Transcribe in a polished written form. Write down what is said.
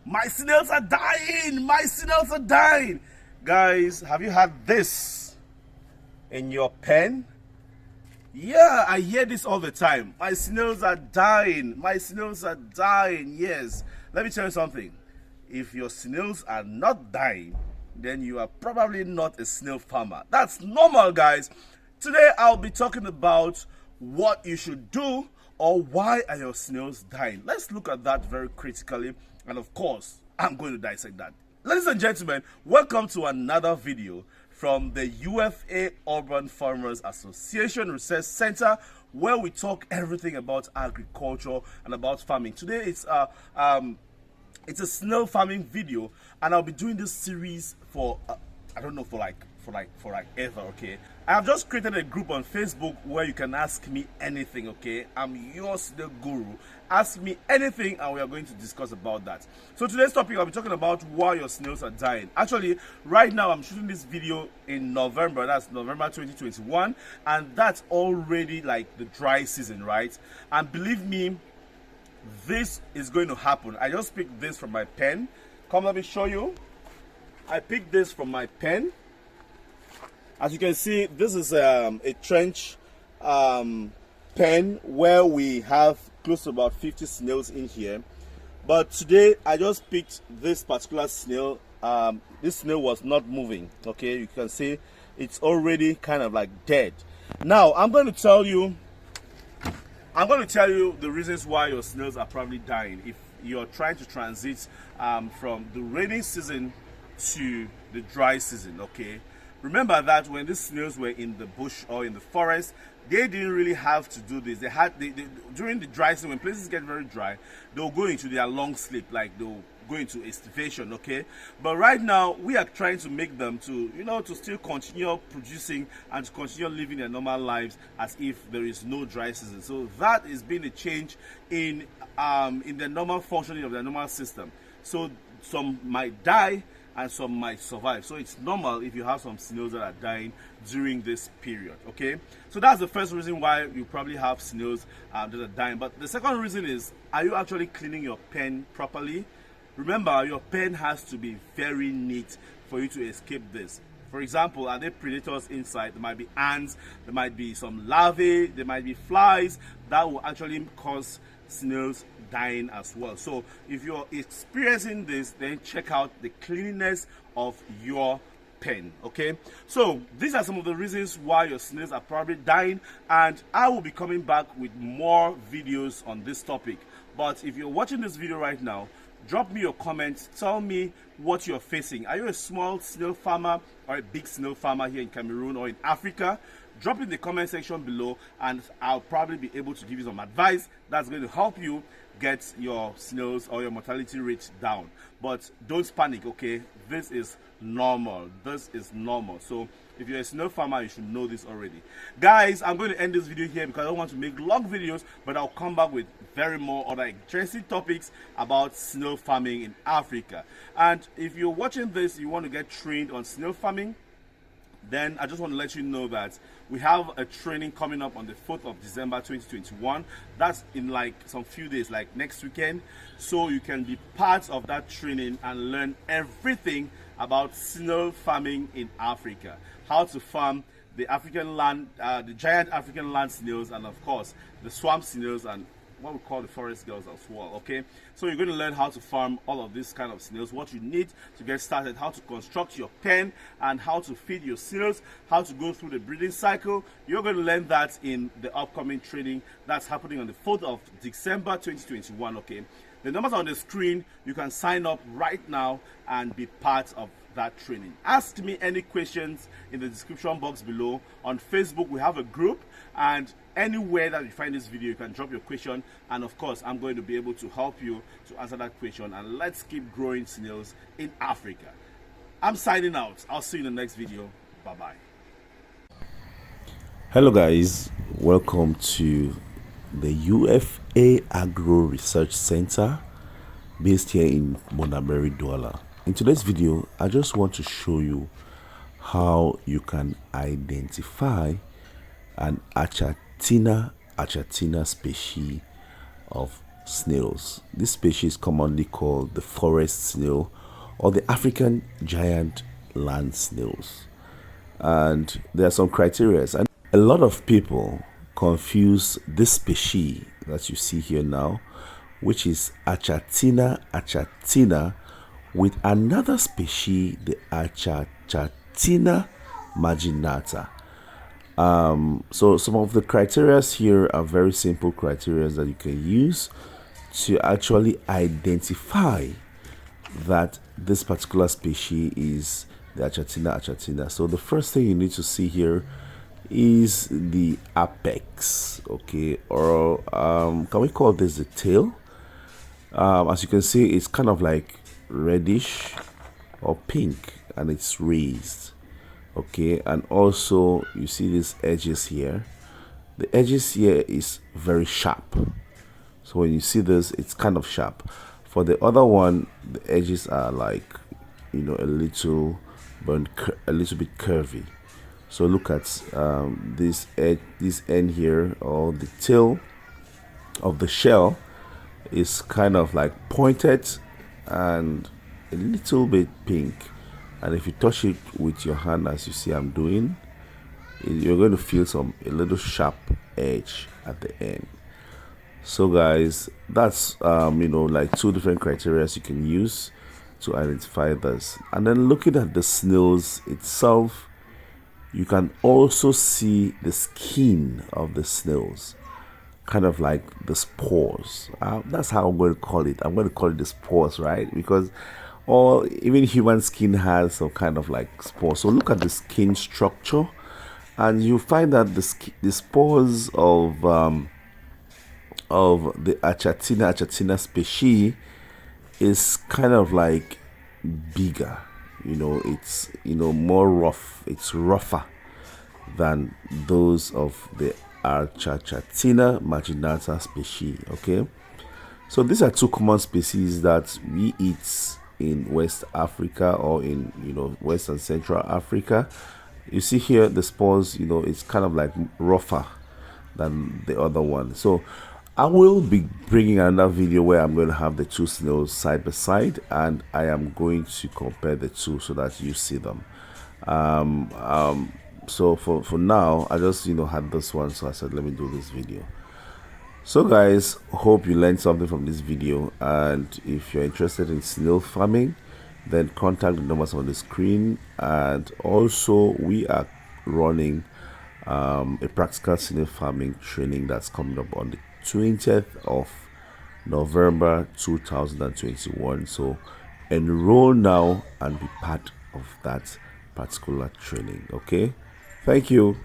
My snails are dying! My snails are dying! Guys, have you had this in your pen? Yeah, I hear this all the time. My snails are dying. My snails are dying. Yes. Let me tell you something. If your snails are not dying, then you are probably not a snail farmer. That's normal, guys. Today, I'll be talking about what you should do or why are your snails dying. Let's look at that very critically. And of course, I'm going to dissect that. Ladies and gentlemen, welcome to another video from the UFA Urban Farmers Association Research Center, where we talk everything about agriculture and about farming. Today it's a snail farming video, and I'll be doing this series for I don't know, for like ever. Okay, I have just created a group on Facebook where you can ask me anything. Okay, I'm your snail guru. Ask me anything and we are going to discuss about that. So today's topic, I'll be talking about why your snails are dying. Actually, right now I'm shooting this video in November. That's November 2021, and that's already like the dry season, right? And believe me, this is going to happen. I just picked this from my pen. Come, let me show you. I picked this from my pen. As you can see, this is a trench pen where we have close to about 50 snails in here. But today I just picked this particular snail. This snail was not moving. Okay, you can see it's already kind of like dead. Now I'm going to tell you the reasons why your snails are probably dying if you're trying to transit from the rainy season to the dry season. Okay, remember that when these snails were in the bush or in the forest, they didn't really have to do this. During the dry season, when places get very dry, they'll go into their long sleep, like they'll go into estivation. Okay, but right now we are trying to make them to still continue producing and to continue living their normal lives as if there is no dry season. So that is being a change in the normal functioning of the normal system. So some might die and some might survive. So it's normal if you have some snails that are dying during this period. Okay, so that's the first reason why you probably have snails that are dying. But the second reason is, are you actually cleaning your pen properly? Remember, your pen has to be very neat for you to escape this. For example, are there predators inside? There might be ants, there might be some larvae, there might be flies that will actually cause snails dying as well. So if you're experiencing this, then check out the cleanliness of your pen. Okay, so these are some of the reasons why your snails are probably dying, and I will be coming back with more videos on this topic. But if you're watching this video right now, drop me your comments. Tell me what you're facing. Are you a small snail farmer or a big snail farmer here in Cameroon or in Africa? Drop in the comment section below, and I'll probably be able to give you some advice that's going to help you get your snails or your mortality rate down. But don't panic, okay? This is normal. This is normal. So if you're a snail farmer, you should know this already. Guys, I'm going to end this video here because I don't want to make long videos, but I'll come back with very more other interesting topics about snail farming in Africa. And if you're watching this, you want to get trained on snail farming, then I just want to let you know that we have a training coming up on the 4th of December 2021. That's in like some few days, like next weekend. So you can be part of that training and learn everything about snail farming in Africa. How to farm the African land, the giant African land snails, and of course the swamp snails and what we call the forest girls as well. Okay, so you're going to learn how to farm all of these kind of snails, what you need to get started, how to construct your pen, and how to feed your snails, how to go through the breeding cycle. You're going to learn that in the upcoming training that's happening on the 4th of December 2021. Okay, the numbers are on the screen. You can sign up right now and be part of that training. Ask me any questions in the description box below. On Facebook, we have a group, and anywhere that you find this video, you can drop your question, and of course I'm going to be able to help you to answer that question, and let's keep growing snails in Africa. I'm signing out. I'll see you in the next video. Bye bye. Hello guys, welcome to the UFA Agro Research Center based here in Bonaberi, Douala. In today's video, I just want to show you how you can identify an Achatina species of snails. This species is commonly called the forest snail or the African giant land snails. And there are some criteria. And a lot of people confuse this species that you see here now, which is Achatina achatina, with another species, the Achatina marginata. So some of the criteria here are very simple criteria that you can use to actually identify that this particular species is the Achatina achatina. So the first thing you need to see here is the apex, okay, or can we call this the tail? As you can see, it's kind of like reddish or pink, and it's raised, okay. And also you see these edges here. The edges here is very sharp, so when you see this, it's kind of sharp. For the other one, the edges are like, you know, a little bit curvy. So look at this edge, this end here, or the tail of the shell is kind of like pointed and a little bit pink. And if you touch it with your hand, as you see I'm doing, you're going to feel a little sharp edge at the end. So guys, that's you know, like two different criteria you can use to identify this. And then looking at the snails itself, you can also see the skin of the snails, kind of like the spores. That's how I'm going to call it. I'm going to call it the spores, right? Because even human skin has some kind of like spores. So look at the skin structure, and you find that the spores of the Achatina species is kind of like bigger. You know, it's, you know, more rough. It's rougher than those of the Achatina marginata species, okay. So these are two common species that we eat in West Africa, or in, you know, West and Central Africa. You see here the spores, you know, it's kind of like rougher than the other one. So I will be bringing another video where I'm going to have the two snails side by side, and I am going to compare the two so that you see them. So for now, I just, you know, had this one, so I said let me do this video. So guys, hope you learned something from this video, and if you're interested in snail farming, then contact the numbers on the screen. And also we are running a practical snail farming training that's coming up on the 20th of November 2021. So enroll now and be part of that particular training, okay. Thank you.